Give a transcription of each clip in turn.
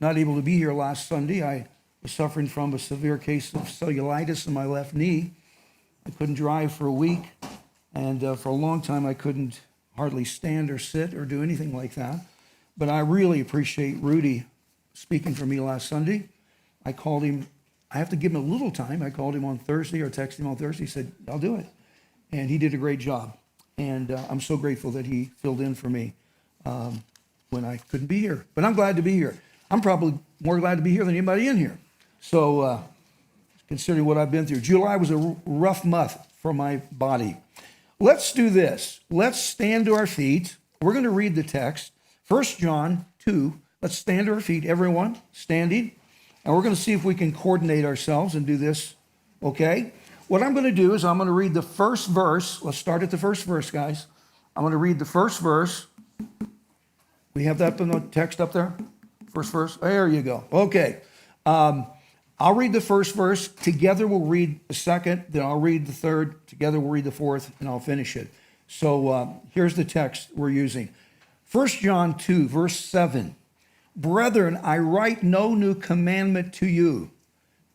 not able to be here last Sunday. I was suffering from a severe case of cellulitis in my left knee. I couldn't drive for a week, and for a long time I couldn't hardly stand or sit or do anything like that. But I really appreciate Rudy speaking for me last Sunday. I called him. I have to give him a little time. I called him on Thursday or texted him on Thursday. He said, I'll do it. And he did a great job. And I'm so grateful that he filled in for me when I couldn't be here. But I'm glad to be here. I'm probably more glad to be here than anybody in here. So considering what I've been through. July was a rough month for my body. Let's do this. Let's stand to our feet. We're going to read the text. 1 John 2. Let's stand to our feet, everyone, standing. And we're going to see if we can coordinate ourselves and do this, okay? What I'm going to do is I'm going to read the first verse. Let's start at the first verse, guys. I'm going to read the first verse. We have that in the text up there? First verse? There you go. Okay. I'll read the first verse. Together we'll read the second. Then I'll read the third. Together we'll read the fourth, and I'll finish it. So here's the text we're using. 1 John 2, verse 7. Brethren, I write no new commandment to you,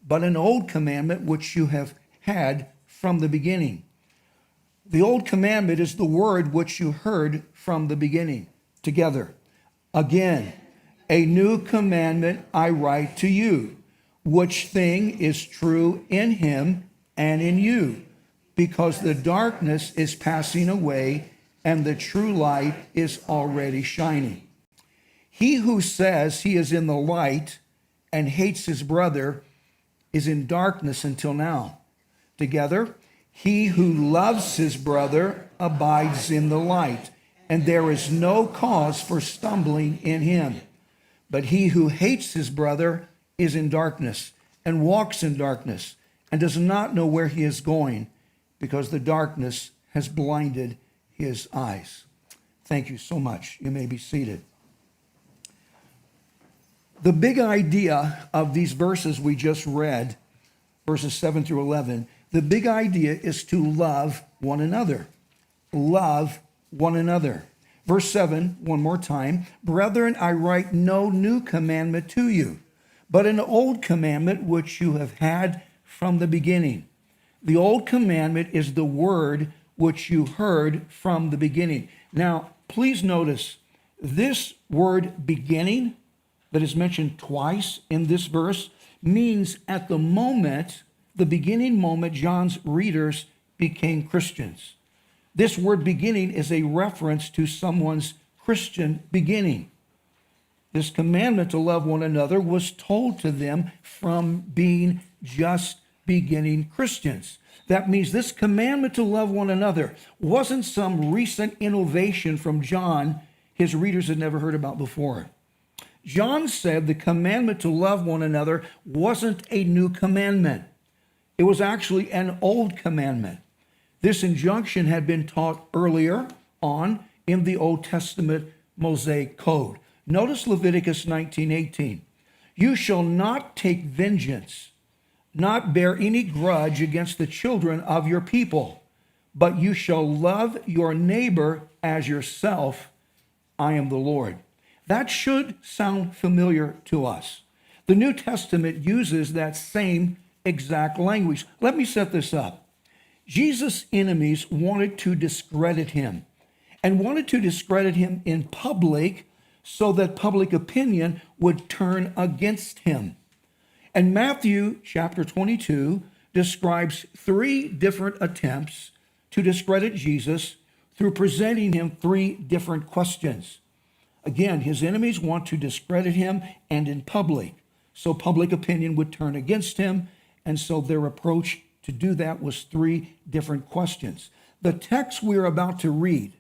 but an old commandment which you have had from the beginning. The old commandment is the word which you heard from the beginning. Together. Again, a new commandment I write to you, which thing is true in him and in you, because the darkness is passing away and the true light is already shining. He who says he is in the light and hates his brother is in darkness until now. Together, he who loves his brother abides in the light, and there is no cause for stumbling in him. But he who hates his brother is in darkness and walks in darkness and does not know where he is going, because the darkness has blinded his eyes. Thank you so much. You may be seated. The big idea of these verses we just read, verses 7 through 11, the big idea is to love one another. Love one another. Verse 7, one more time. Brethren, I write no new commandment to you, but an old commandment which you have had from the beginning. The old commandment is the word which you heard from the beginning. Now, please notice this word beginning that is mentioned twice in this verse means at the moment, the beginning moment, John's readers became Christians. This word beginning is a reference to someone's Christian beginning. This commandment to love one another was told to them from being just beginning Christians. That means this commandment to love one another wasn't some recent innovation from John his readers had never heard about before. John said the commandment to love one another wasn't a new commandment. It was actually an old commandment. This injunction had been taught earlier on in the Old Testament Mosaic Code. Notice Leviticus 19:18. You shall not take vengeance, not bear any grudge against the children of your people, but you shall love your neighbor as yourself. I am the Lord. That should sound familiar to us. The New Testament uses that same exact language. Let me set this up. Jesus' enemies wanted to discredit him and wanted to discredit him in public so that public opinion would turn against him. And Matthew chapter 22 describes 3 different attempts to discredit Jesus through presenting him 3 different questions. Again, his enemies want to discredit him and in public, so public opinion would turn against him, and so their approach to do that was 3 different questions. The text we're about to read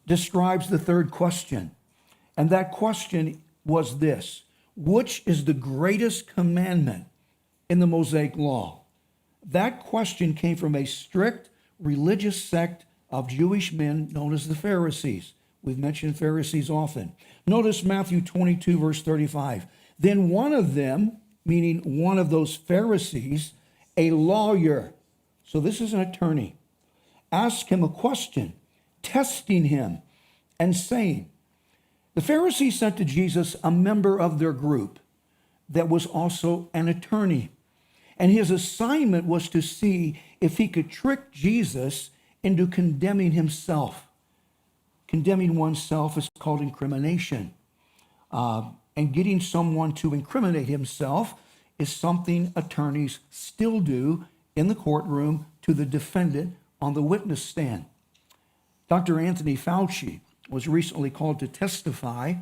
describes the 3rd question, and that question was this: which is the greatest commandment in the Mosaic Law? That question came from a strict religious sect of Jewish men known as the Pharisees. We've mentioned Pharisees often. Notice Matthew 22, verse 35. Then one of them, meaning one of those Pharisees, a lawyer, so this is an attorney, asked him a question, testing him and saying, The Pharisees sent to Jesus a member of their group that was also an attorney. And his assignment was to see if he could trick Jesus into condemning himself. Condemning oneself is called incrimination. And getting someone to incriminate himself is something attorneys still do in the courtroom to the defendant on the witness stand. Dr. Anthony Fauci was recently called to testify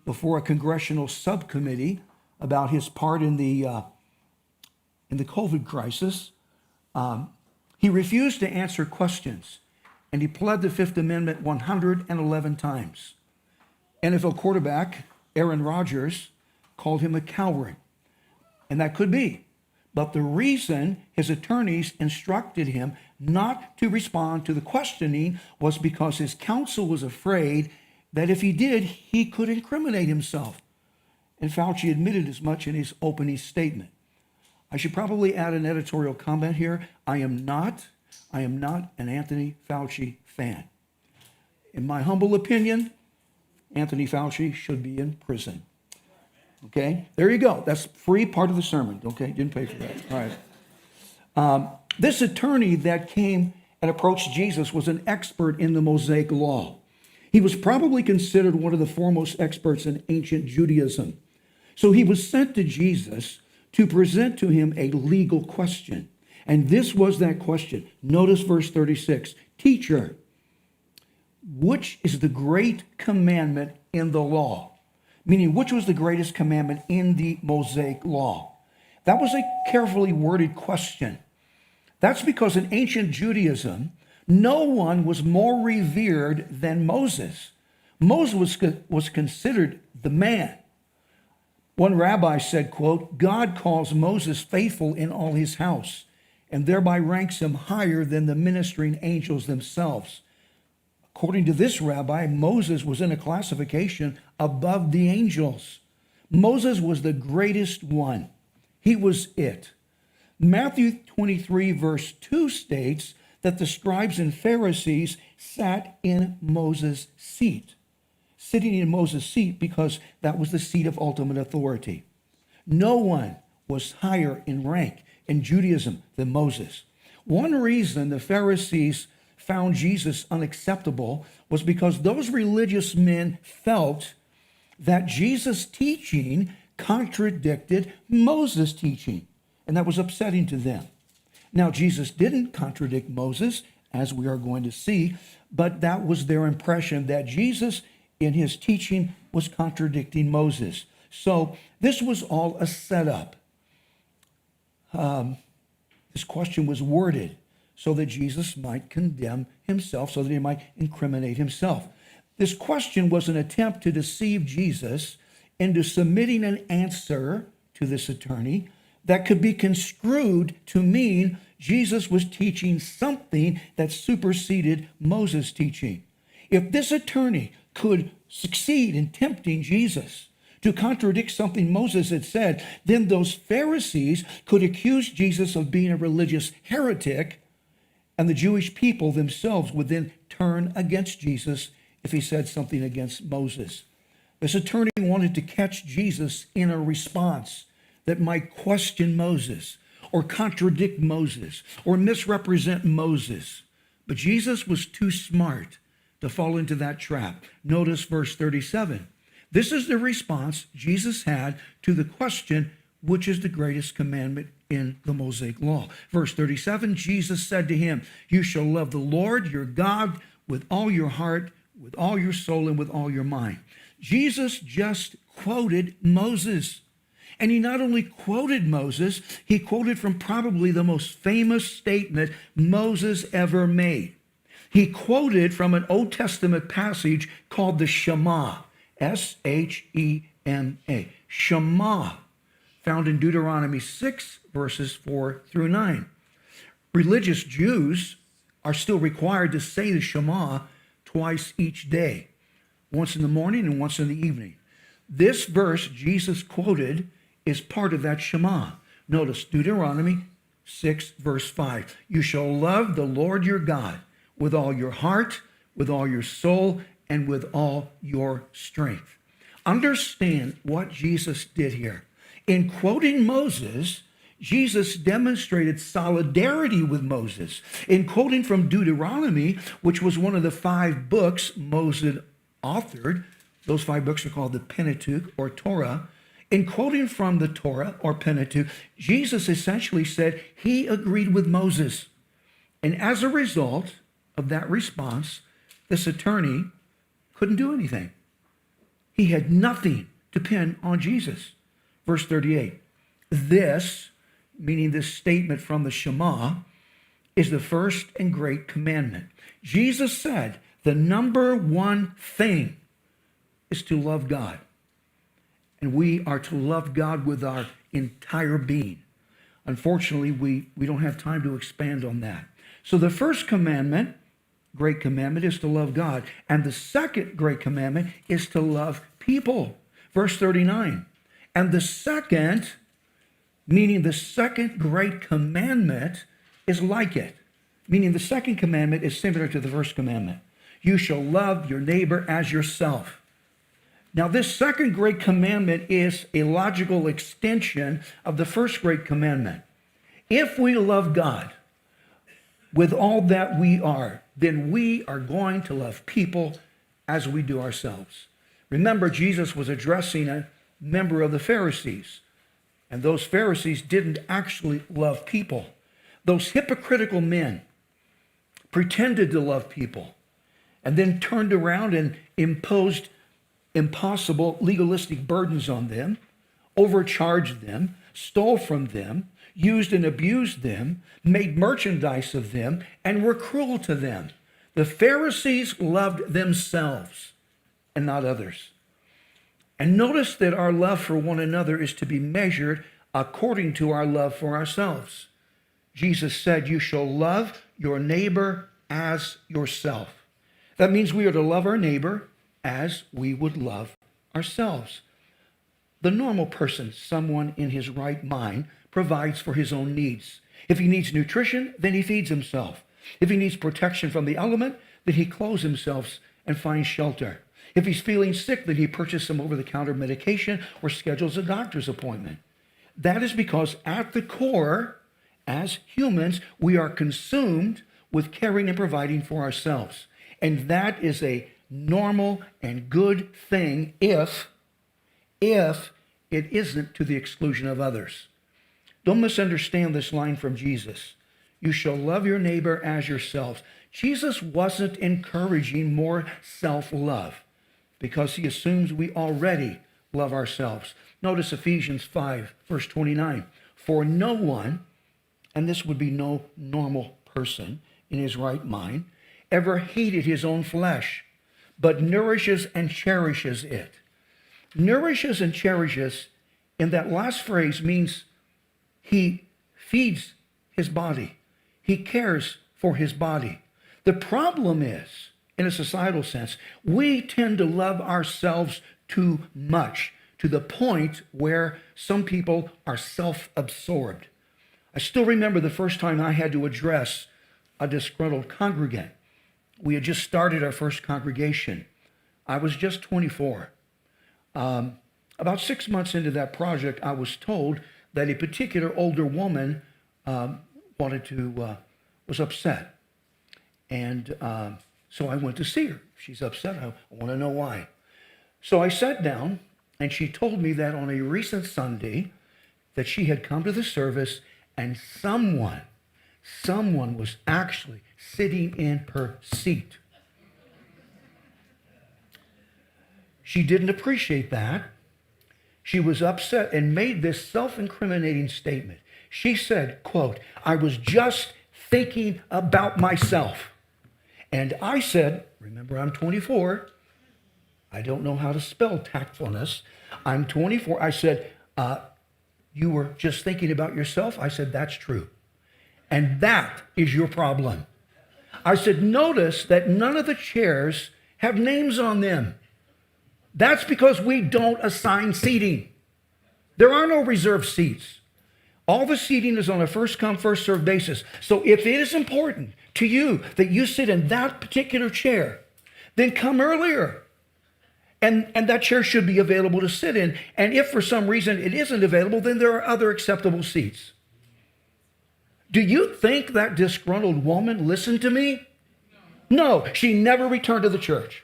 before a congressional subcommittee about his part in the COVID crisis. He refused to answer questions, and he pled the Fifth Amendment 111 times. NFL quarterback Aaron Rodgers called him a coward, and that could be. But the reason his attorneys instructed him not to respond to the questioning was because his counsel was afraid that if he did, he could incriminate himself. And Fauci admitted as much in his opening statement. I should probably add an editorial comment here. I am not an Anthony Fauci fan. In my humble opinion, Anthony Fauci should be in prison. Okay, there you go. That's free part of the sermon. Okay, didn't pay for that. All right. This attorney that came and approached Jesus was an expert in the Mosaic law. He was probably considered one of the foremost experts in ancient Judaism. So he was sent to Jesus to present to him a legal question. And this was that question. Notice verse 36. Teacher, which is the great commandment in the law? Meaning, which was the greatest commandment in the Mosaic law? That was a carefully worded question. That's because in ancient Judaism, no one was more revered than Moses. Moses was considered the man. One rabbi said, quote, God calls Moses faithful in all his house, and thereby ranks him higher than the ministering angels themselves. According to this rabbi, Moses was in a classification above the angels. Moses was the greatest one. He was it. Matthew 23, verse 2 states that the scribes and Pharisees sat in Moses' seat. Sitting in Moses' seat because that was the seat of ultimate authority. No one was higher in rank in Judaism than Moses. One reason the Pharisees found Jesus unacceptable was because those religious men felt that Jesus' teaching contradicted Moses' teaching, and that was upsetting to them. Now, Jesus didn't contradict Moses, as we are going to see, but that was their impression, that Jesus in his teaching was contradicting Moses. So this was all a setup. This question was worded so that Jesus might condemn himself, so that he might incriminate himself. This question was an attempt to deceive Jesus into submitting an answer to this attorney that could be construed to mean Jesus was teaching something that superseded Moses' teaching. If this attorney could succeed in tempting Jesus to contradict something Moses had said, then those Pharisees could accuse Jesus of being a religious heretic, and the Jewish people themselves would then turn against Jesus if he said something against Moses. This attorney wanted to catch Jesus in a response that might question Moses or contradict Moses or misrepresent Moses. But Jesus was too smart to fall into that trap. Notice verse 37. This is the response Jesus had to the question, which is the greatest commandment in the Mosaic law. Verse 37, Jesus said to him, you shall love the Lord your God with all your heart, with all your soul, and with all your mind. Jesus just quoted Moses. And he not only quoted Moses, he quoted from probably the most famous statement Moses ever made. He quoted from an Old Testament passage called the Shema, S-H-E-M-A, Shema, found in Deuteronomy 6, verses 4 through 9. Religious Jews are still required to say the Shema twice each day, once in the morning and once in the evening. This verse Jesus quoted is part of that Shema. Notice Deuteronomy 6, verse 5. You shall love the Lord your God with all your heart, with all your soul, and with all your strength. Understand what Jesus did here. In quoting Moses, Jesus demonstrated solidarity with Moses. In quoting from Deuteronomy, which was one of the 5 books Moses authored, those 5 books are called the Pentateuch or Torah. In quoting from the Torah or Pentateuch, Jesus essentially said he agreed with Moses. And as a result of that response, this attorney couldn't do anything. He had nothing to pin on Jesus. Verse 38, this, meaning this statement from the Shema, is the first and great commandment. Jesus said the number one thing is to love God. And we are to love God with our entire being. Unfortunately, we don't have time to expand on that. So the first commandment, great commandment, is to love God. And the second great commandment is to love people. Verse 39. And the second, meaning the second great commandment, is like it. Meaning the second commandment is similar to the first commandment. You shall love your neighbor as yourself. Now, this second great commandment is a logical extension of the first great commandment. If we love God with all that we are, then we are going to love people as we do ourselves. Remember, Jesus was addressing a member of the Pharisees, and those Pharisees didn't actually love people. Those hypocritical men pretended to love people and then turned around and imposed impossible legalistic burdens on them, overcharged them, stole from them, used and abused them, made merchandise of them, and were cruel to them. The Pharisees loved themselves and not others. And notice that our love for one another is to be measured according to our love for ourselves. Jesus said, you shall love your neighbor as yourself. That means we are to love our neighbor as we would love ourselves. The normal person, someone in his right mind, provides for his own needs. If he needs nutrition, then he feeds himself. If he needs protection from the element, then he clothes himself and finds shelter. If he's feeling sick, then he purchases some over-the-counter medication or schedules a doctor's appointment. That is because at the core, as humans, we are consumed with caring and providing for ourselves. And that is a normal and good thing if it isn't to the exclusion of others. Don't misunderstand this line from Jesus. You shall love your neighbor as yourselves. Jesus wasn't encouraging more self-love because he assumes we already love ourselves. Notice Ephesians 5, verse 29. For no one, and this would be no normal person in his right mind, ever hated his own flesh, but nourishes and cherishes it. Nourishes and cherishes, in that last phrase, means he feeds his body. He cares for his body. The problem is, in a societal sense, we tend to love ourselves too much, to the point where some people are self-absorbed. I still remember the first time I had to address a disgruntled congregant. We had just started our first congregation. I was just 24. About 6 months into that project, I was told that a particular older woman was upset. And so I went to see her. She's upset. I want to know why. So I sat down, and she told me that on a recent Sunday that she had come to the service, and someone was actually sitting in her seat. She didn't appreciate that. She was upset and made this self-incriminating statement. She said, quote, I was just thinking about myself. And I said, remember, I'm 24. I don't know how to spell tactfulness. I'm 24. I said, you were just thinking about yourself? I said, that's true. And that is your problem. I said, notice that none of the chairs have names on them. That's because we don't assign seating. There are no reserved seats. All the seating is on a first-come, first-served basis. So if it is important to you that you sit in that particular chair, then come earlier And that chair should be available to sit in. And if for some reason it isn't available, then there are other acceptable seats. Do you think that disgruntled woman listened to me? No, she never returned to the church.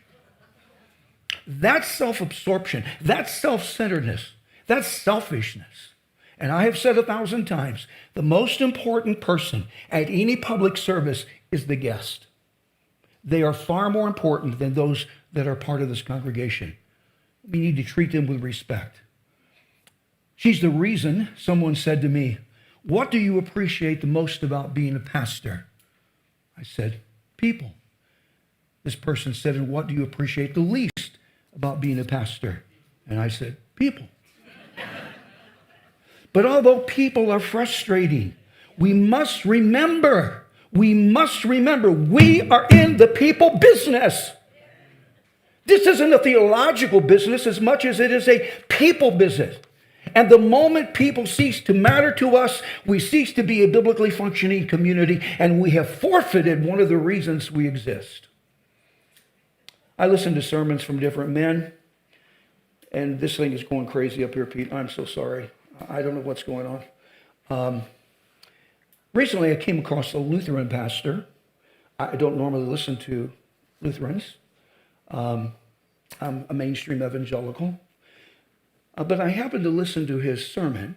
That's self-absorption. That's self-centeredness. That's selfishness. And I have said 1,000 times, the most important person at any public service is the guest. They are far more important than those that are part of this congregation. We need to treat them with respect. She's the reason someone said to me, "What do you appreciate the most about being a pastor?" I said, "People." This person said, "And what do you appreciate the least about being a pastor?" And I said, "People." But although people are frustrating, we must remember we are in the people business. This isn't a theological business as much as it is a people business. And the moment people cease to matter to us, we cease to be a biblically functioning community, and we have forfeited one of the reasons we exist. I listen to sermons from different men, and this thing is going crazy up here, Pete. I'm so sorry. I don't know what's going on. Recently, I came across a Lutheran pastor. I don't normally listen to Lutherans. I'm a mainstream evangelical. But I happened to listen to his sermon,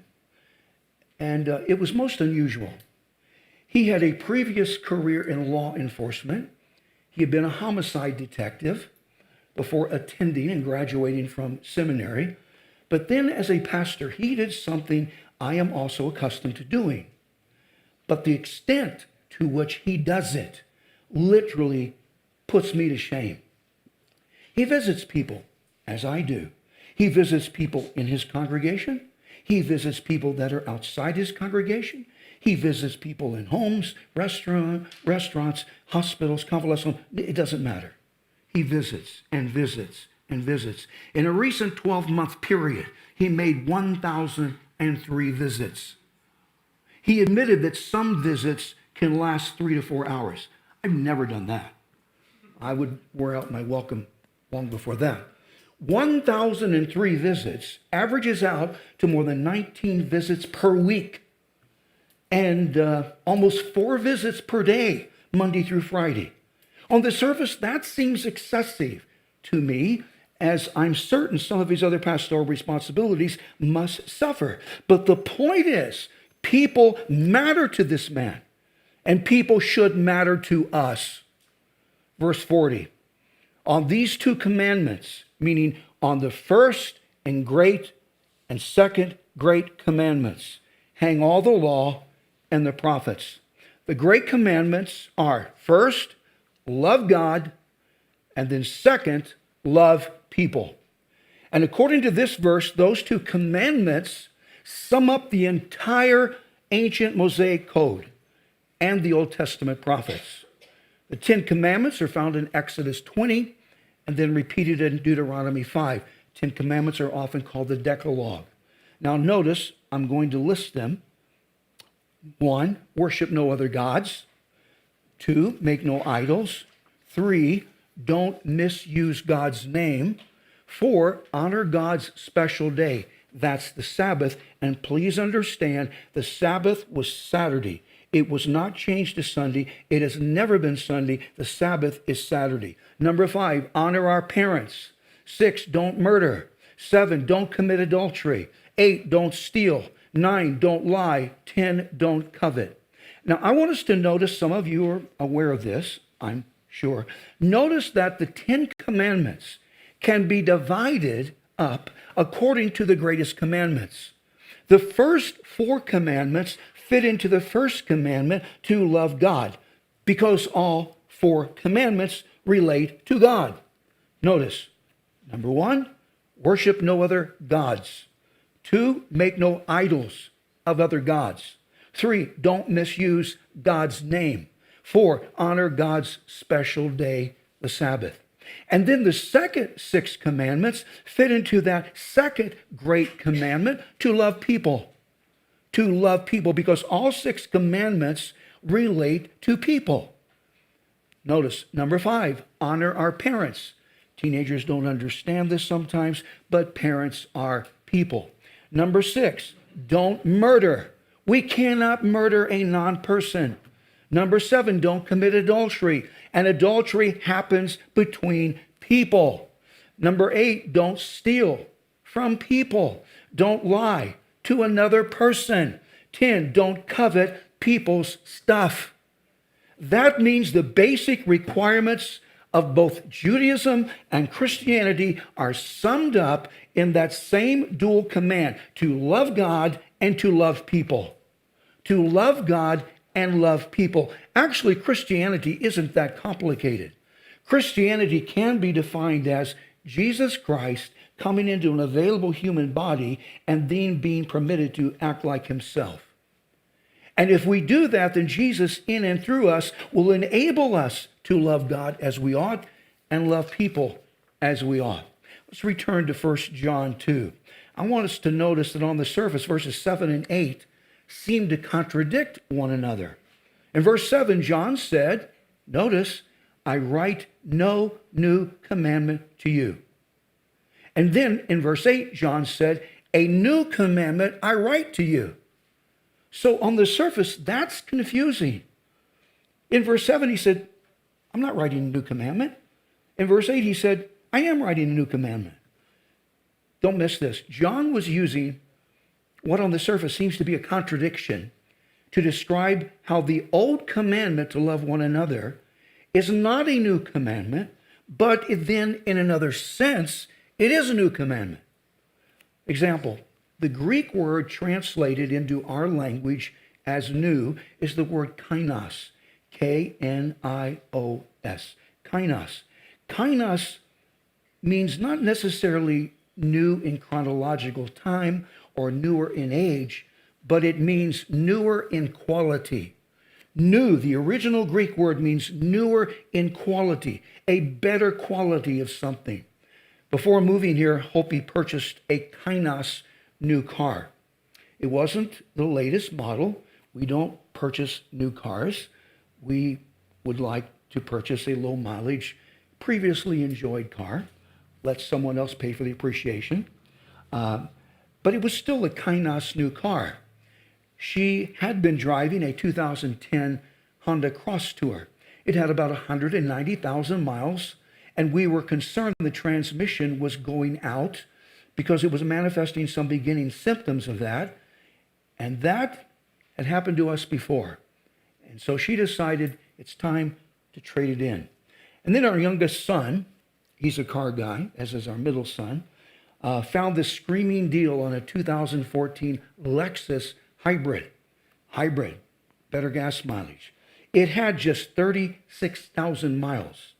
and it was most unusual. He had a previous career in law enforcement. He had been a homicide detective before attending and graduating from seminary. But then as a pastor, he did something I am also accustomed to doing. But the extent to which he does it literally puts me to shame. He visits people, as I do. He visits people in his congregation. He visits people that are outside his congregation. He visits people in homes, restaurants, hospitals, convalescent homes. It doesn't matter. He visits and visits and visits. In a recent 12-month period, he made 1,003 visits. He admitted that some visits can last 3 to 4 hours. I've never done that. I would wear out my welcome long before that. 1,003 visits averages out to more than 19 visits per week, and almost 4 visits per day, Monday through Friday. On the surface, that seems excessive to me, as I'm certain some of his other pastoral responsibilities must suffer. But the point is, people matter to this man, and people should matter to us. Verse 40, on these 2 commandments, meaning on the first and great and second great commandments, hang all the law and the prophets. The great commandments are, first, love God, and then second, love people. And according to this verse, those 2 commandments sum up the entire ancient Mosaic code and the Old Testament prophets. The 10 commandments are found in Exodus 20 and then repeated in Deuteronomy 5. 10 commandments are often called the Decalogue. Now notice, I'm going to list them. 1, worship no other gods. 2, make no idols. 3, don't misuse God's name. 4, honor God's special day. That's the Sabbath. And please understand, the Sabbath was Saturday. It was not changed to Sunday. It has never been Sunday. The Sabbath is Saturday. Number 5, honor our parents. 6, don't murder. 7, don't commit adultery. 8, don't steal. 9, don't lie. 10, don't covet. Now, I want us to notice, some of you are aware of this, I'm sure. Notice that the 10 commandments can be divided up according to the greatest commandments. The first 4 commandments fit into the first commandment to love God, because all 4 commandments relate to God. Notice, number 1, worship no other gods. 2, make no idols of other gods. 3, don't misuse God's name. 4, honor God's special day, the Sabbath. And then the second 6 commandments fit into that second great commandment, to love people. To love people, because all 6 commandments relate to people. Notice, number 5, honor our parents. Teenagers don't understand this sometimes, but parents are people. Number 6, don't murder. We cannot murder a non-person. Number 7, don't commit adultery. And adultery happens between people. Number 8, don't steal from people. Don't lie to another person. 10, don't covet people's stuff. That means the basic requirements of both Judaism and Christianity are summed up in that same dual command: to love God and to love people. To love God and love people. Actually, Christianity isn't that complicated. Christianity can be defined as Jesus Christ coming into an available human body and then being permitted to act like himself. And if we do that, then Jesus in and through us will enable us to love God as we ought and love people as we ought. Let's return to 1 John 2. I want us to notice that on the surface, verses 7 and 8 seem to contradict one another. In verse 7, John said, notice, I write no new commandment to you. And then in verse 8, John said, a new commandment I write to you. So on the surface, that's confusing. In verse 7, he said, I'm not writing a new commandment. In verse 8, he said, I am writing a new commandment. Don't miss this. John was using what on the surface seems to be a contradiction to describe how the old commandment to love one another is not a new commandment, but then in another sense, it is a new commandment. Example, the Greek word translated into our language as new is the word kainos, K-N-I-O-S, kainos. Kainos means not necessarily new in chronological time or newer in age, but it means newer in quality. New, the original Greek word, means newer in quality, a better quality of something. Before moving here, Hopi purchased a kainos new car. It wasn't the latest model. We don't purchase new cars. We would like to purchase a low mileage, previously enjoyed car. Let someone else pay for the appreciation. But it was still a kainos new car. She had been driving a 2010 Honda Cross Tour. It had about 190,000 miles, and we were concerned the transmission was going out because it was manifesting some beginning symptoms of that, and that had happened to us before. And so she decided it's time to trade it in. And then our youngest son, he's a car guy, as is our middle son, found this screaming deal on a 2014 Lexus hybrid, better gas mileage. It had just 36,000 miles,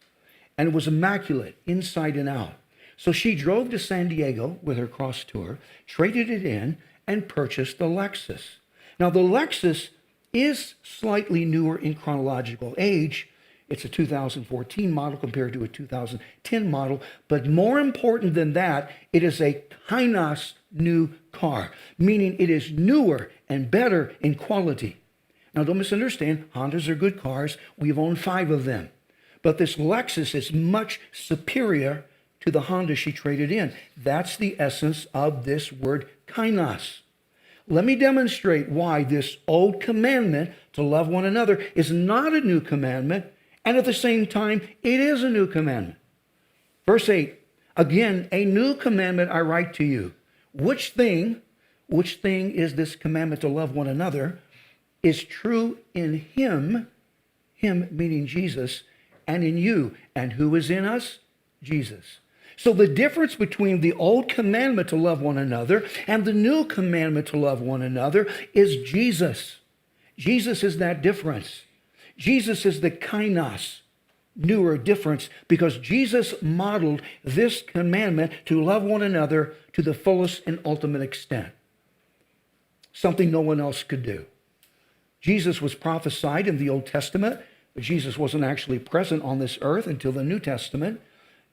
and it was immaculate inside and out. So she drove to San Diego with her cross tour, traded it in, and purchased the Lexus. Now, the Lexus is slightly newer in chronological age. It's a 2014 model compared to a 2010 model. But more important than that, it is a kainos new car, meaning it is newer and better in quality. Now, don't misunderstand. Hondas are good cars. We've owned 5 of them. But this Lexus is much superior to the Honda she traded in. That's the essence of this word kainos. Let me demonstrate why this old commandment to love one another is not a new commandment, and at the same time, it is a new commandment. Verse 8, again, a new commandment I write to you. Which thing is this commandment to love one another, is true in him meaning Jesus, and in you. And who is in us? Jesus. So the difference between the old commandment to love one another and the new commandment to love one another is Jesus. Jesus is that difference. Jesus is the kainos, newer difference, because Jesus modeled this commandment to love one another to the fullest and ultimate extent. Something no one else could do. Jesus was prophesied in the Old Testament, but Jesus wasn't actually present on this earth until the New Testament.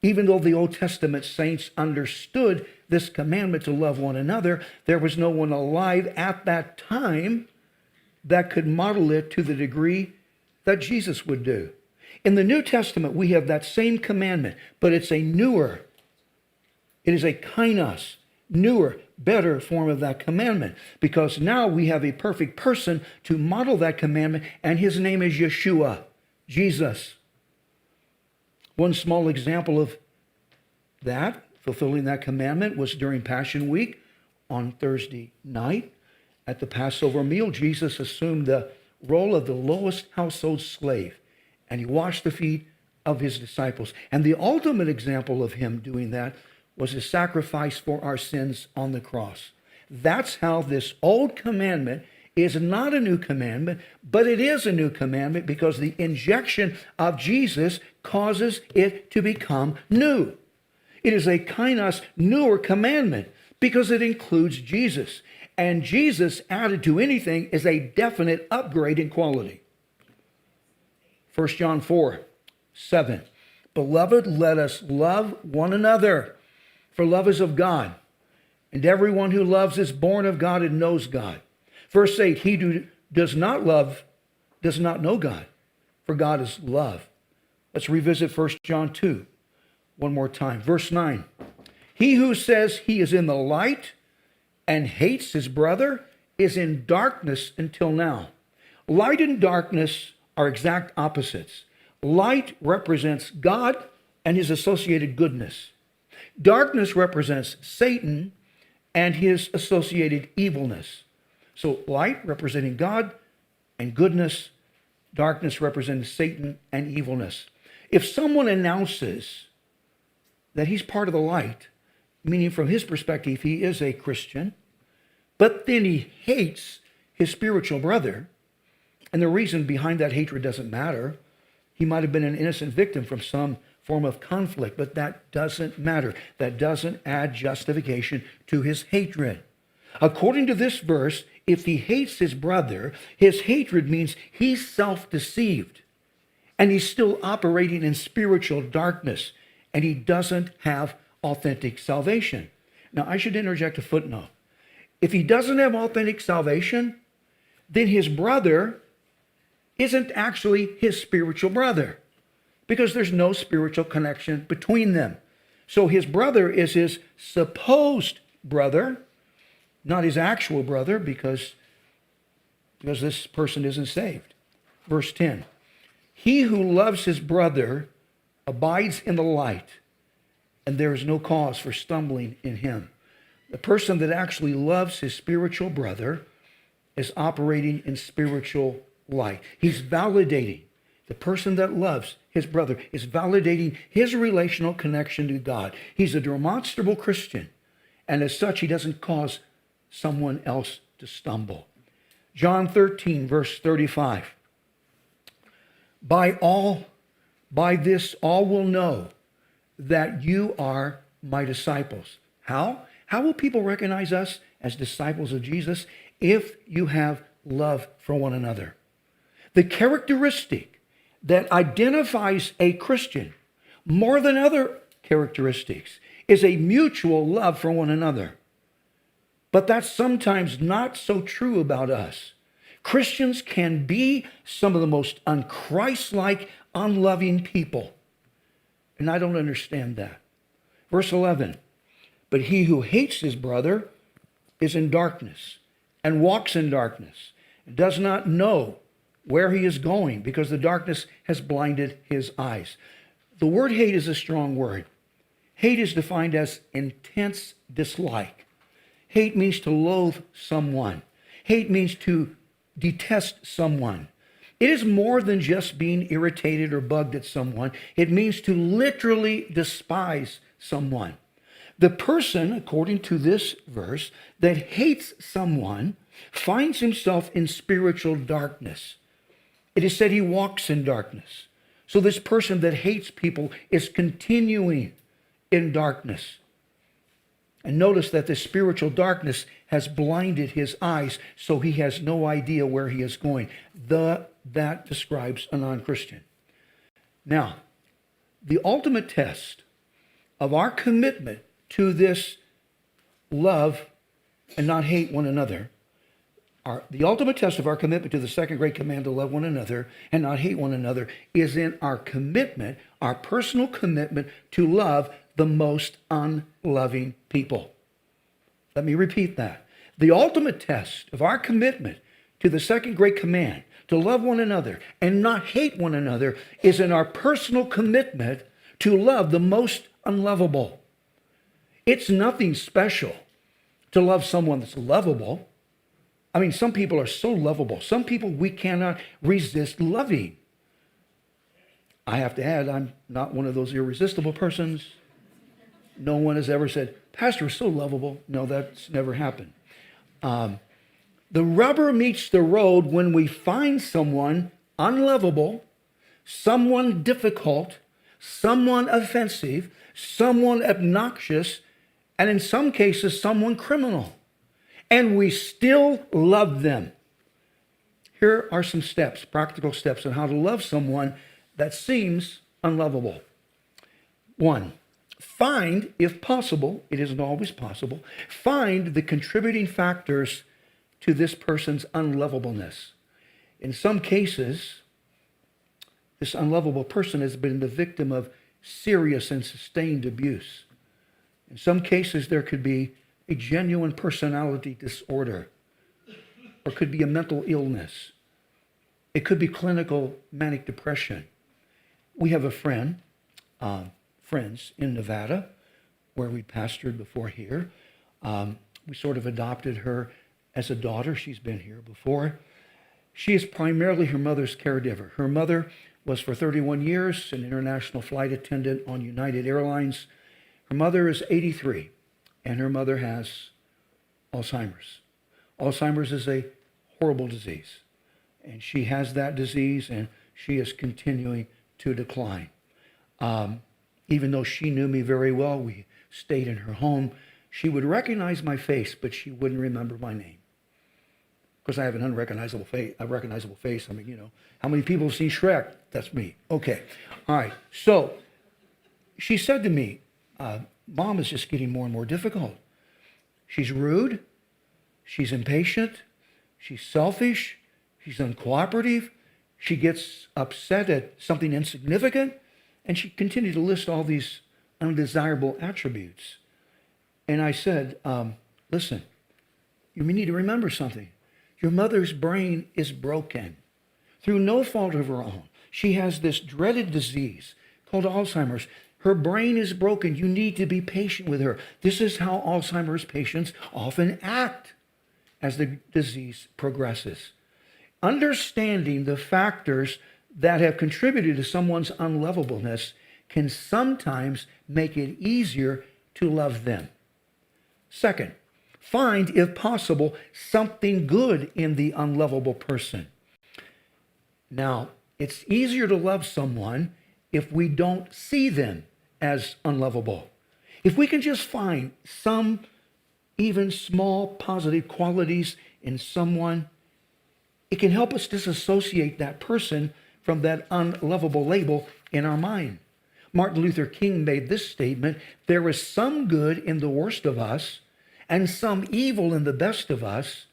Even though the Old Testament saints understood this commandment to love one another, there was no one alive at that time that could model it to the degree that Jesus would do. In the New Testament, we have that same commandment, but it's a newer, it is a kainos, newer, better form of that commandment, because now we have a perfect person to model that commandment, and his name is Yeshua, Jesus. One small example of that, fulfilling that commandment, was during Passion Week on Thursday night. At the Passover meal, Jesus assumed the role of the lowest household slave, and he washed the feet of his disciples. And the ultimate example of him doing that was his sacrifice for our sins on the cross. That's how this old commandment is not a new commandment, but it is a new commandment because the injection of Jesus causes it to become new. It is a kainos, newer commandment because it includes Jesus. And Jesus added to anything is a definite upgrade in quality. 1 John 4:7. Beloved, let us love one another, for love is of God. And everyone who loves is born of God and knows God. Verse 8, he who does not love does not know God, for God is love. Let's revisit 1 John 2 one more time. Verse 9, he who says he is in the light and hates his brother is in darkness until now. Light and darkness are exact opposites. Light represents God and his associated goodness. Darkness represents Satan and his associated evilness. So light representing God and goodness, darkness representing Satan and evilness. If someone announces that he's part of the light, meaning from his perspective he is a Christian, but then he hates his spiritual brother, and the reason behind that hatred doesn't matter. He might have been an innocent victim from some form of conflict, but that doesn't matter. That doesn't add justification to his hatred. According to this verse, if he hates his brother, his hatred means he's self-deceived, and he's still operating in spiritual darkness, and he doesn't have authentic salvation. Now, I should interject a footnote. If he doesn't have authentic salvation, then his brother isn't actually his spiritual brother, because there's no spiritual connection between them. So his brother is his supposed brother, not his actual brother, because this person isn't saved. Verse 10, he who loves his brother abides in the light, and there is no cause for stumbling in him. The person that actually loves his spiritual brother is operating in spiritual light. He's validating. The person that loves his brother is validating his relational connection to God. He's a demonstrable Christian, and as such, he doesn't cause someone else to stumble. John 13, verse 35. By this all will know that you are my disciples. How? How will people recognize us as disciples of Jesus? If you have love for one another. The characteristic that identifies a Christian more than other characteristics is a mutual love for one another. But that's sometimes not so true about us. Christians can be some of the most unchristlike, unloving people. And I don't understand that. Verse 11, but he who hates his brother is in darkness and walks in darkness and does not know where he is going because the darkness has blinded his eyes. The word hate is a strong word. Hate is defined as intense dislike. Hate means to loathe someone. Hate means to detest someone. It is more than just being irritated or bugged at someone. It means to literally despise someone. The person, according to this verse, that hates someone finds himself in spiritual darkness. It is said he walks in darkness. So this person that hates people is continuing in darkness. And notice that the spiritual darkness has blinded his eyes, so he has no idea where he is going. That describes a non-Christian. Now, the ultimate test of our commitment to this love and not hate one another The ultimate test of our commitment to the second great command to love one another and not hate one another is in our commitment, our personal commitment to love the most unloving people. Let me repeat that. The ultimate test of our commitment to the second great command to love one another and not hate one another is in our personal commitment to love the most unlovable. It's nothing special to love someone that's lovable. I mean, some people are so lovable. Some people we cannot resist loving. I have to add, I'm not one of those irresistible persons. No one has ever said, Pastor is so lovable. No, that's never happened. The rubber meets the road when we find someone unlovable, someone difficult, someone offensive, someone obnoxious, and in some cases, someone criminal. And we still love them. Here are some steps, practical steps on how to love someone that seems unlovable. 1, find, if possible, it isn't always possible, find the contributing factors to this person's unlovableness. In some cases, this unlovable person has been the victim of serious and sustained abuse. In some cases, there could be a genuine personality disorder, or could be a mental illness. It could be clinical manic depression. We have a friends in Nevada, where we pastored before here. We sort of adopted her as a daughter. She's been here before. She is primarily her mother's caregiver. Her mother was for 31 years an international flight attendant on United Airlines. Her mother is 83. And her mother has Alzheimer's. Alzheimer's is a horrible disease. And she has that disease, and she is continuing to decline. Even though she knew me very well, we stayed in her home, she would recognize my face, but she wouldn't remember my name. Because I have an unrecognizable face, a recognizable face. I mean, you know, how many people have seen Shrek? That's me. Okay. All right. So she said to me, Mom is just getting more and more difficult. She's rude. She's impatient. She's selfish. She's uncooperative. She gets upset at something insignificant. And she continued to list all these undesirable attributes. And I said, listen, you need to remember something. Your mother's brain is broken through no fault of her own. She has this dreaded disease called Alzheimer's. Her brain is broken. You need to be patient with her. This is how Alzheimer's patients often act as the disease progresses. Understanding the factors that have contributed to someone's unlovableness can sometimes make it easier to love them. Second, find, if possible, something good in the unlovable person. Now, it's easier to love someone if we don't see them as unlovable. If we can just find some even small positive qualities in someone, it can help us disassociate that person from that unlovable label in our mind. Martin Luther King made this statement: there is some good in the worst of us and some evil in the best of us.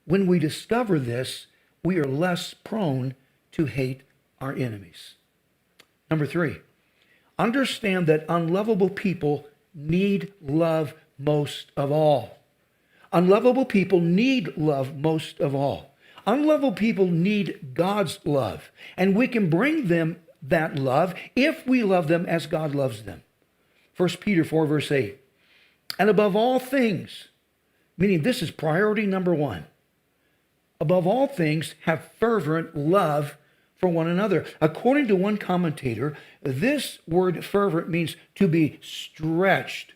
When we discover this, we are less prone to hate our enemies. Number 3, understand that unlovable people need love most of all. Unlovable people need love most of all. Unlovable people need God's love, and we can bring them that love if we love them as God loves them. 1 Peter 4, verse 8. And above all things, meaning this is priority number 1, above all things, have fervent love for one another. According to one commentator, this word fervent means to be stretched,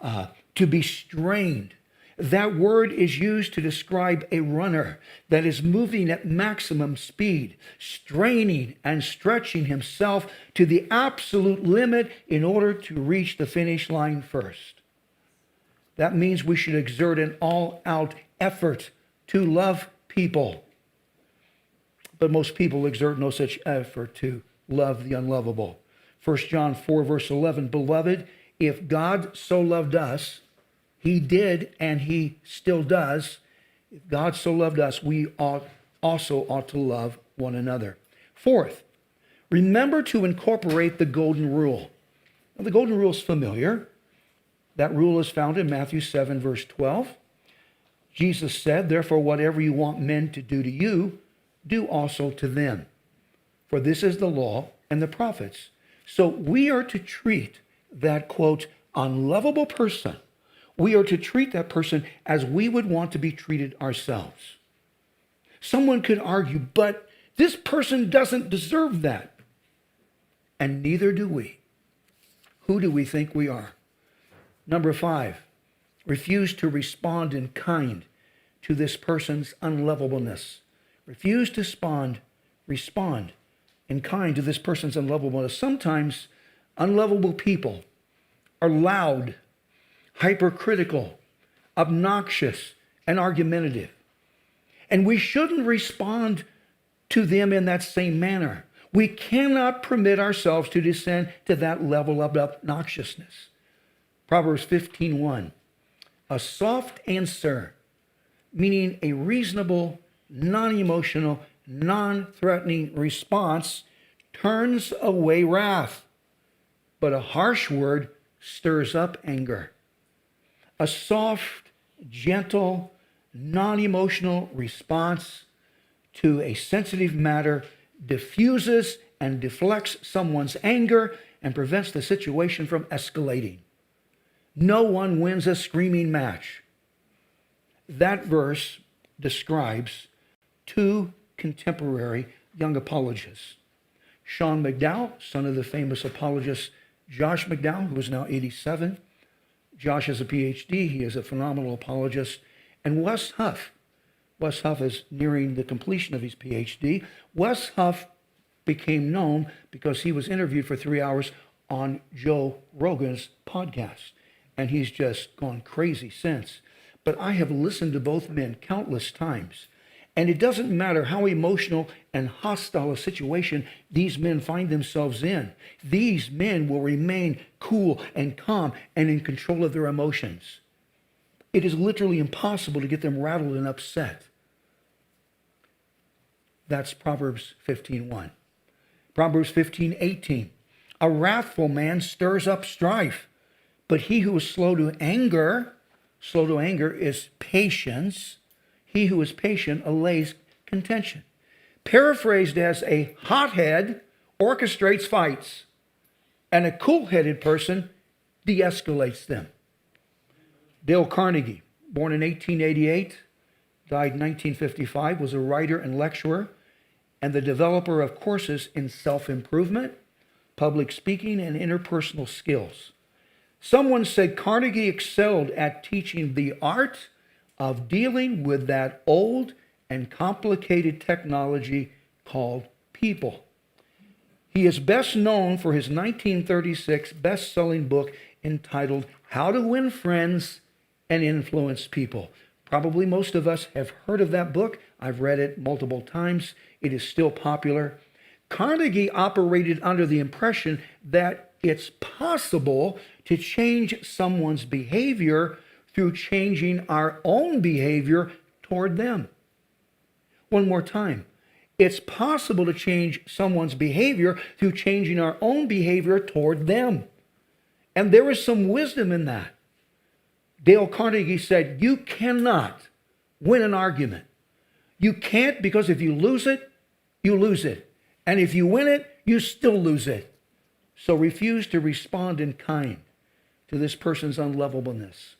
to be strained. That word is used to describe a runner that is moving at maximum speed, straining and stretching himself to the absolute limit in order to reach the finish line first. That means we should exert an all-out effort to love people. But most people exert no such effort to love the unlovable. 1 John 4, verse 11, beloved, if God so loved us, he did and he still does If God so loved us, we also ought to love one another. Fourth, remember to incorporate the golden rule. Now, the golden rule is familiar. That rule is found in Matthew 7, verse 12. Jesus said, therefore, whatever you want men to do to you, do also to them. For this is the law and the prophets. So we are to treat that, quote, unlovable person. We are to treat that person as we would want to be treated ourselves. Someone could argue, but this person doesn't deserve that. And neither do we. Who do we think we are? Number 5, refuse to respond in kind to this person's unlovableness. Refuse to respond in kind to this person's unlovableness. Sometimes unlovable people are loud, hypercritical, obnoxious, and argumentative. And we shouldn't respond to them in that same manner. We cannot permit ourselves to descend to that level of obnoxiousness. Proverbs 15:1, a soft answer, meaning a reasonable, non-emotional, non-threatening response, turns away wrath, but a harsh word stirs up anger. A soft, gentle, non-emotional response to a sensitive matter diffuses and deflects someone's anger and prevents the situation from escalating. No one wins a screaming match. That verse describes two contemporary young apologists. Sean McDowell, son of the famous apologist Josh McDowell, who is now 87. Josh has a PhD. He is a phenomenal apologist. And Wes Huff. Wes Huff is nearing the completion of his PhD. Wes Huff became known because he was interviewed for 3 hours on Joe Rogan's podcast. And he's just gone crazy since. But I have listened to both men countless times. And it doesn't matter how emotional and hostile a situation these men find themselves in. These men will remain cool and calm and in control of their emotions. It is literally impossible to get them rattled and upset. That's Proverbs 15:1. Proverbs 15:18. A wrathful man stirs up strife, but he who is slow to anger is patience. He who is patient allays contention. Paraphrased as a hothead orchestrates fights, and a cool-headed person de-escalates them. Dale Carnegie, born in 1888, died in 1955, was a writer and lecturer and the developer of courses in self-improvement, public speaking, and interpersonal skills. Someone said Carnegie excelled at teaching the art of dealing with that old and complicated technology called people. He is best known for his 1936 best-selling book entitled How to Win Friends and Influence People. Probably most of us have heard of that book. I've read it multiple times. It is still popular. Carnegie operated under the impression that it's possible to change someone's behavior through changing our own behavior toward them. One more time. It's possible to change someone's behavior through changing our own behavior toward them. And there is some wisdom in that. Dale Carnegie said, you cannot win an argument. You can't, because if you lose it, you lose it. And if you win it, you still lose it. So refuse to respond in kind to this person's unlovableness.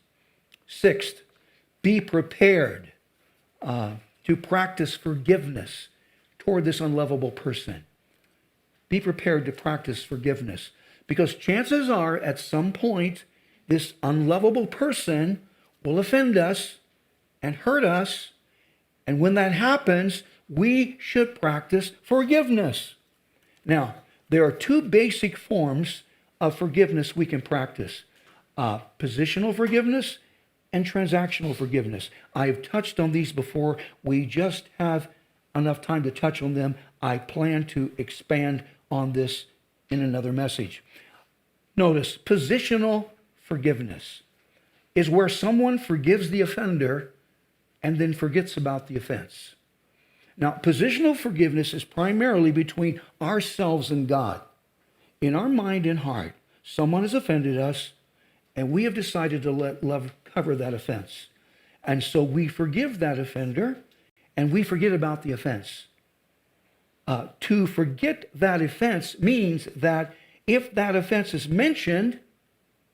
Sixth, be prepared to practice forgiveness toward this unlovable person. Be prepared to practice forgiveness, because chances are at some point this unlovable person will offend us and hurt us. And when that happens, we should practice forgiveness. Now, there are two basic forms of forgiveness we can practice. Positional forgiveness and transactional forgiveness. I have touched on these before. We just have enough time to touch on them. I plan to expand on this in another message. Notice, positional forgiveness is where someone forgives the offender and then forgets about the offense. Now, positional forgiveness is primarily between ourselves and God. In our mind and heart, someone has offended us, and we have decided to let love cover that offense. And so we forgive that offender, and we forget about the offense. To forget that offense means that if that offense is mentioned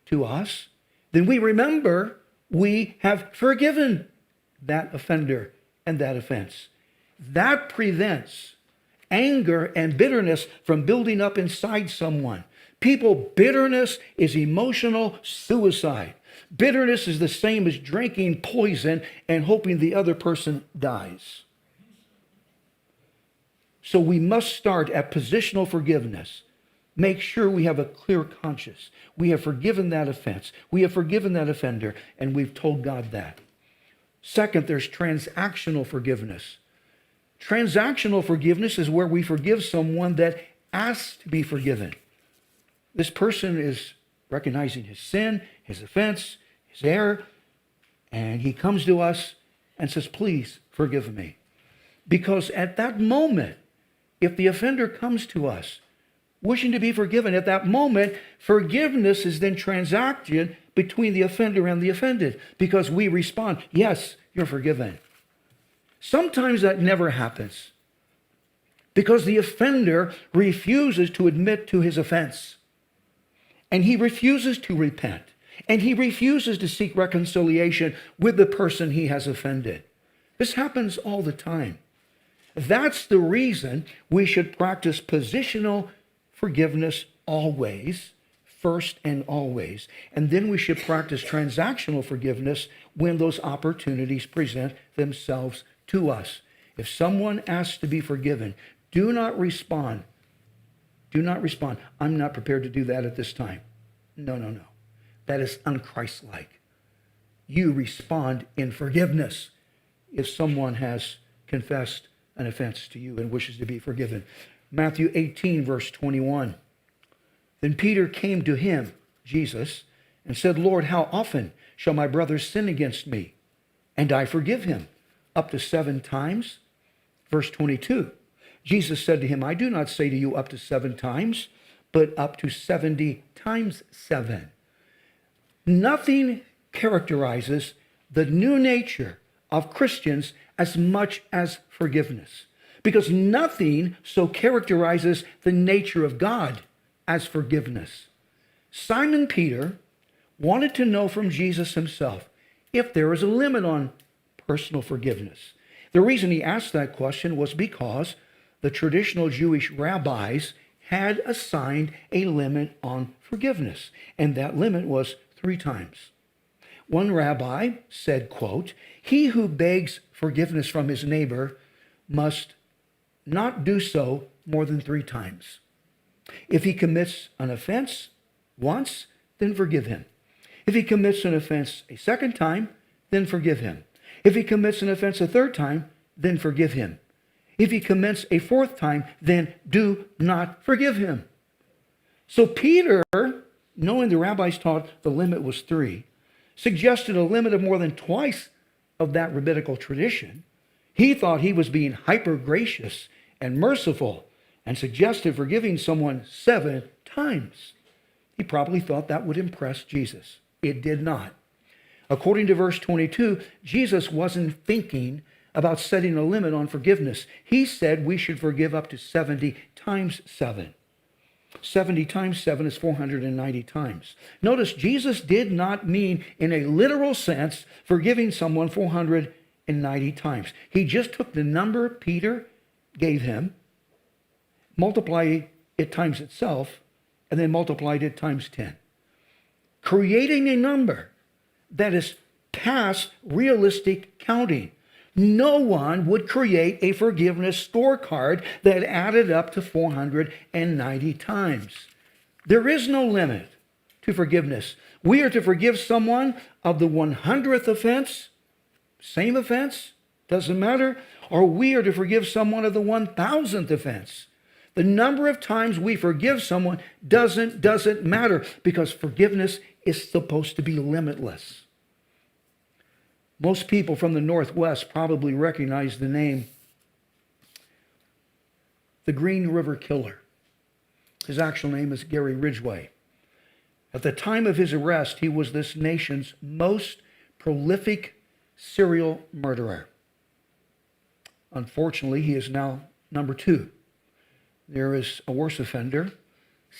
to us, then we remember we have forgiven that offender and that offense. That prevents anger and bitterness from building up inside someone. Bitterness is emotional suicide. Bitterness is the same as drinking poison and hoping the other person dies. So we must start at positional forgiveness. Make sure we have a clear conscience. We have forgiven that offense. We have forgiven that offender, and we've told God that. Second, there's transactional forgiveness. Transactional forgiveness is where we forgive someone that asks to be forgiven. This person is recognizing his sin, his offense, his error, and he comes to us and says, please forgive me. Because at that moment, if the offender comes to us wishing to be forgiven, at that moment, forgiveness is then transacted between the offender and the offended, because we respond, yes, you're forgiven. Sometimes that never happens because the offender refuses to admit to his offense, and he refuses to repent, and he refuses to seek reconciliation with the person he has offended. This happens all the time. That's the reason we should practice positional forgiveness always, first and always. And then we should practice transactional forgiveness when those opportunities present themselves to us. If someone asks to be forgiven, do not respond. Do not respond, I'm not prepared to do that at this time. No. That is unchristlike. You respond in forgiveness if someone has confessed an offense to you and wishes to be forgiven. Matthew 18, verse 21. Then Peter came to him, Jesus, and said, Lord, how often shall my brother sin against me, and I forgive him? Up to 7 times? Verse 22. Jesus said to him, I do not say to you up to 7 times, but up to 70 times 7. Nothing characterizes the new nature of Christians as much as forgiveness, because nothing so characterizes the nature of God as forgiveness. Simon Peter wanted to know from Jesus himself if there is a limit on personal forgiveness. The reason he asked that question was because the traditional Jewish rabbis had assigned a limit on forgiveness, and that limit was 3 times. One rabbi said, quote, he who begs forgiveness from his neighbor must not do so more than 3 times. If he commits an offense once, then forgive him. If he commits an offense a second time, then forgive him. If he commits an offense a third time, then forgive him. If he commits a 4th time, then do not forgive him. So Peter, knowing the rabbis taught the limit was 3, suggested a limit of more than twice of that rabbinical tradition. He thought he was being hyper gracious and merciful and suggested forgiving someone 7 times. He probably thought that would impress Jesus. It did not. According to verse 22, Jesus wasn't thinking about setting a limit on forgiveness. He said we should forgive up to 70 times 7. 70 times 7 is 490 times. Notice Jesus did not mean in a literal sense forgiving someone 490 times. He just took the number Peter gave him, multiplied it times itself, and then multiplied it times 10. Creating a number that is past realistic counting. No one would create a forgiveness scorecard that added up to 490 times. There is no limit to forgiveness. We are to forgive someone of the 100th offense, same offense, doesn't matter, or we are to forgive someone of the 1,000th offense. The number of times we forgive someone doesn't matter, because forgiveness is supposed to be limitless. Most people from the Northwest probably recognize the name the Green River Killer. His actual name is Gary Ridgway. At the time of his arrest, he was this nation's most prolific serial murderer. Unfortunately, he is now number 2. There is a worse offender,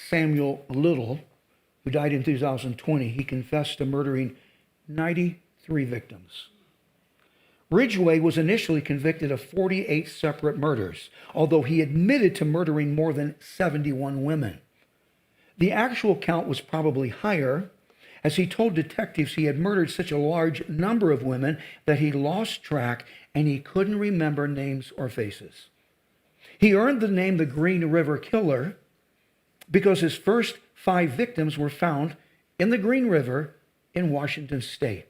Samuel Little, who died in 2020. He confessed to murdering 93 victims. Ridgway was initially convicted of 48 separate murders, although he admitted to murdering more than 71 women. The actual count was probably higher, as he told detectives he had murdered such a large number of women that he lost track and he couldn't remember names or faces. He earned the name the Green River Killer because his first 5 victims were found in the Green River in Washington State.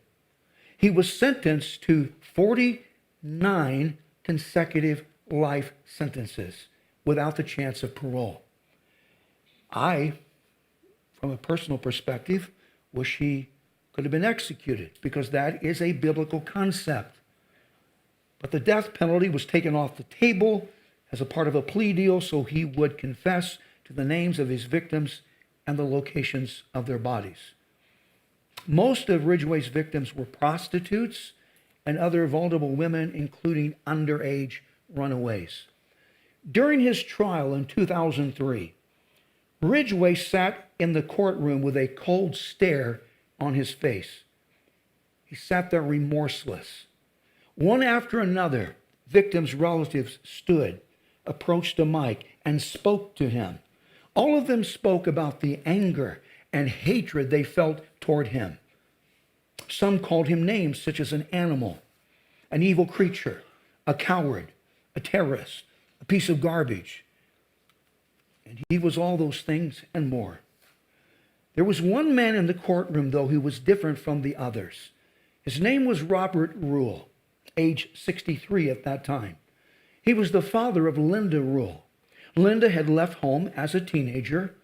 He was sentenced to 49 consecutive life sentences without the chance of parole. I, from a personal perspective, wish he could have been executed because that is a biblical concept. But the death penalty was taken off the table as a part of a plea deal so he would confess to the names of his victims and the locations of their bodies. Most of Ridgway's victims were prostitutes and other vulnerable women, including underage runaways. During his trial in 2003, Ridgway sat in the courtroom with a cold stare on his face. He sat there remorseless. One after another, victims' relatives stood, approached a mic, and spoke to him. All of them spoke about the anger and hatred they felt toward him. Some called him names such as an animal, an evil creature, a coward, a terrorist, a piece of garbage. And he was all those things and more. There was one man in the courtroom, though, who was different from the others. His name was Robert Rule, age 63 at that time. He was the father of Linda Rule. Linda had left home as a teenager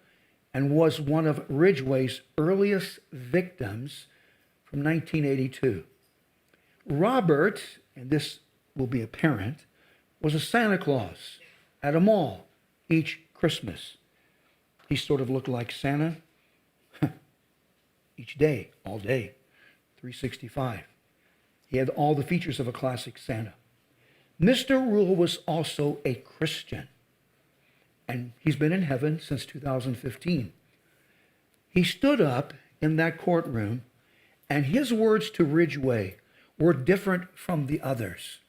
and was one of Ridgway's earliest victims from 1982. Robert, and this will be apparent, was a Santa Claus at a mall each Christmas. He sort of looked like Santa each day, all day, 365. He had all the features of a classic Santa. Mr. Rule was also a Christian, and he's been in heaven since 2015. He stood up in that courtroom, and his words to Ridgway were different from the others.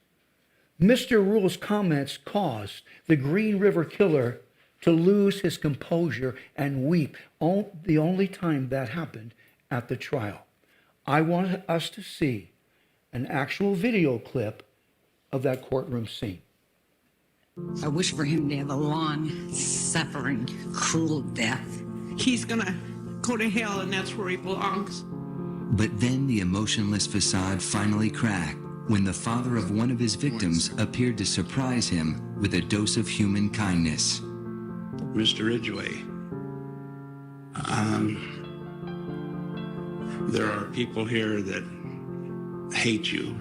Mr. Rule's comments caused the Green River Killer to lose his composure and weep, the only time that happened at the trial. I want us to see an actual video clip of that courtroom scene. I wish for him to have a long, suffering, cruel death. He's gonna go to hell, and that's where he belongs. But then the emotionless facade finally cracked when the father of one of his victims appeared to surprise him with a dose of human kindness. Mr. Ridgway, there are people here that hate you.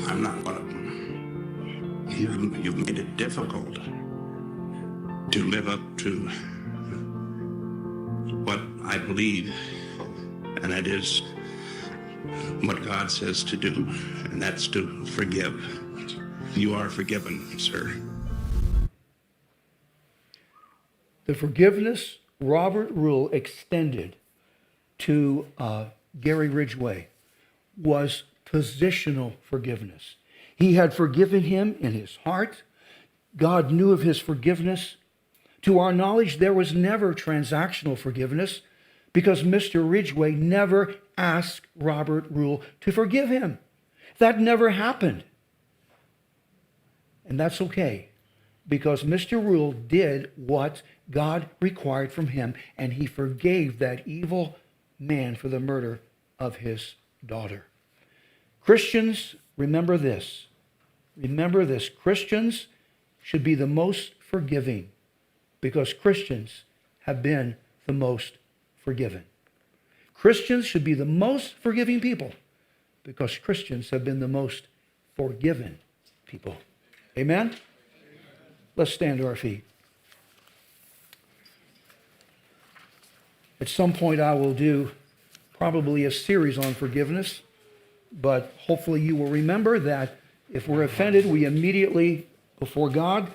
I'm not one of them. You've made it difficult to live up to what I believe, and that is what God says to do, and that's to forgive. You are forgiven, sir. The forgiveness Robert Rule extended to Gary Ridgway was positional forgiveness. He had forgiven him in his heart. God knew of his forgiveness. To our knowledge, there was never transactional forgiveness because Mr. Ridgway never asked Robert Rule to forgive him. That never happened. And that's okay, because Mr. Rule did what God required from him, and he forgave that evil man for the murder of his daughter. Christians, remember this. Remember this. Christians should be the most forgiving because Christians have been the most forgiven. Christians should be the most forgiving people because Christians have been the most forgiven people. Amen? Let's stand to our feet. At some point, I will do probably a series on forgiveness, but hopefully you will remember that if we're offended, we immediately, before God,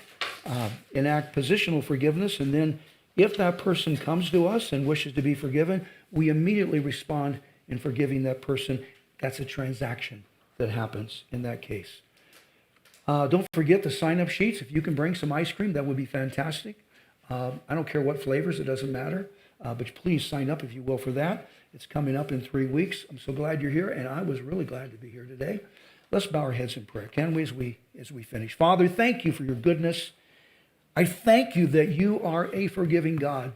enact positional forgiveness, and then if that person comes to us and wishes to be forgiven, we immediately respond in forgiving that person. That's a transaction that happens in that case. Don't forget the sign-up sheets. If you can bring some ice cream, that would be fantastic. I don't care what flavors, it doesn't matter. But please sign up, if you will, for that. It's coming up in 3 weeks. I'm so glad you're here, and I was really glad to be here today. Let's bow our heads in prayer, can we, as we finish. Father, thank you for your goodness. I thank you that you are a forgiving God,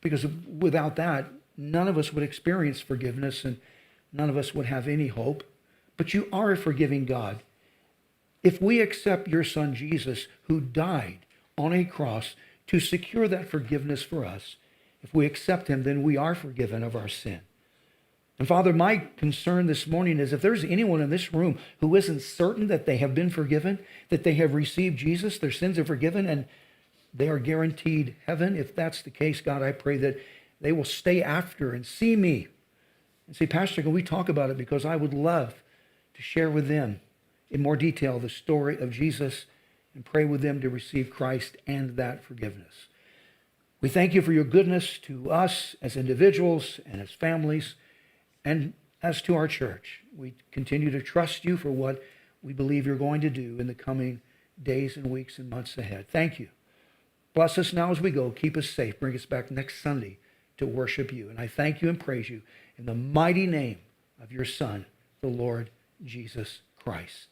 because without that, none of us would experience forgiveness, and none of us would have any hope. But you are a forgiving God. If we accept your Son, Jesus, who died on a cross to secure that forgiveness for us, if we accept him, then we are forgiven of our sin. And Father, my concern this morning is if there's anyone in this room who isn't certain that they have been forgiven, that they have received Jesus, their sins are forgiven, and they are guaranteed heaven, if that's the case, God, I pray that they will stay after and see me and say, Pastor, can we talk about it? Because I would love to share with them in more detail the story of Jesus and pray with them to receive Christ and that forgiveness. We thank you for your goodness to us as individuals and as families and as to our church. We continue to trust you for what we believe you're going to do in the coming days and weeks and months ahead. Thank you. Bless us now as we go. Keep us safe. Bring us back next Sunday to worship you. And I thank you and praise you in the mighty name of your Son, the Lord Jesus Christ.